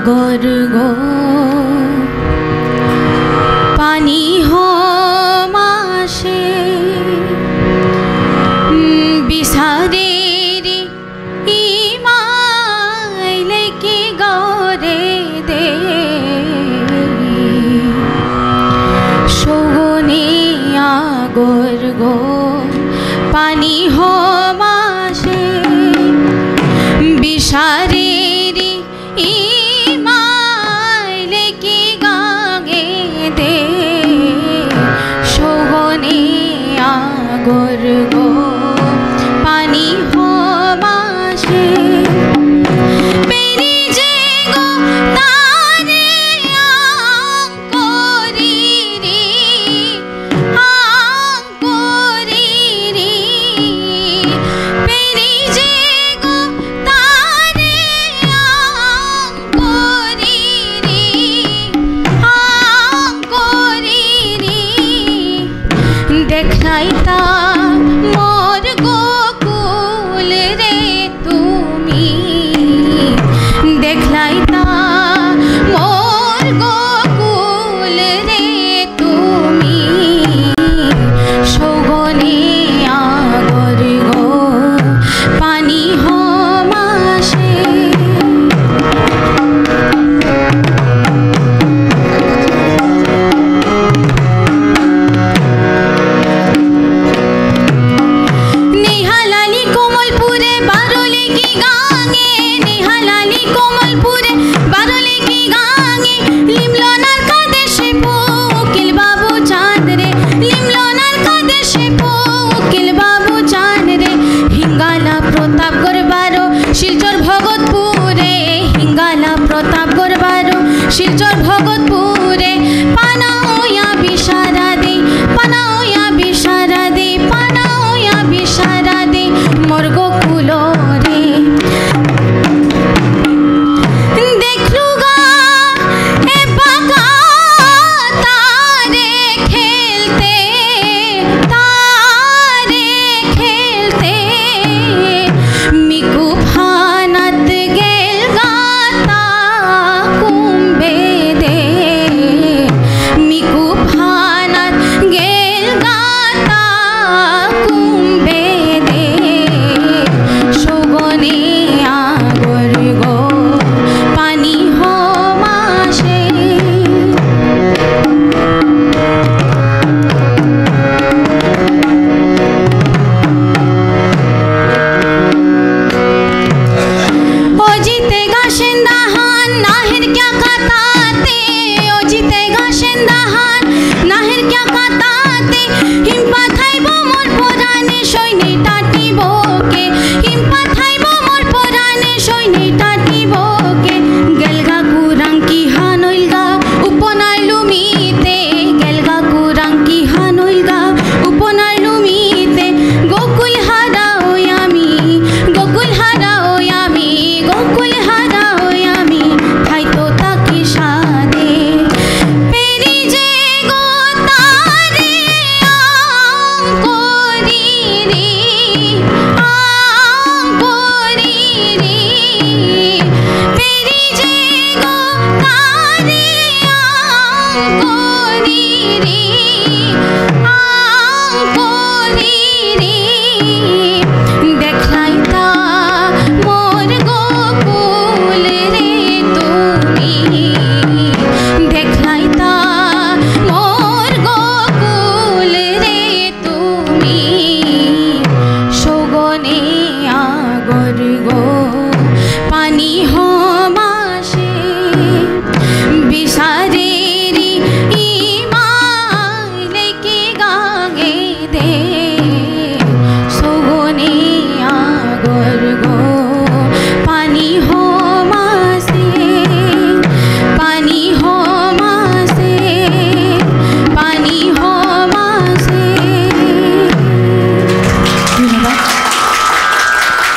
আগর গো পানি হমাসে বিসারের ইমাইলে কি গরে দে সগনে আগর গো পানি হমাসে বিসারের ইমাইলে কি গাঙে দে সগনে আগর গো পানি হমাসে পেরি যে গো তারে আঙ্করি পেরি যে গো তারে আঙ্করি দেখাইতা মোর গোকুল রে তুমি দেখলাইতা মোর গোকুল রে তুমি সগনে আগর গো পানি হমাসে নিহালালি কোমলপুরে বারলে কি গাঙে নিহালালি কোমলপুরে বারলে কি গাঙে লিমলনার কাদেশে কোকিল বাবু চাঁদ রে লিমলনার কাদেশে কোকিল বাবু চাঁদ রে হিঙ্গালা প্রতাপগড় বারো শিলচর ভগতপুরে হিঙ্গালা প্রতাপগড় বারো শিলচর ভগতপুরে পানাওয়া বিশারা দে পানাওয়া বিশারা দে পানাওয়া বিশারা দে মোর গোকুল রে দেখলু গা এ বাঁকা তারে খেলতে মিকু ফানাত গেল গাতা কুম্বে দে মিকু ফানাত গেল গাতা কুম্বে দে সগনে আগর গো পানি হমাসে ओ जीतेगा शिंदाहान नाहिर क्या काताते ओ जीतेगा शिंदाहान नाहिर क्या काताते हिम्पा थाइबो मोर पुराने सैनी टाटी बोके हिम्पा थाइबो मोर पुराने सैनी टाटी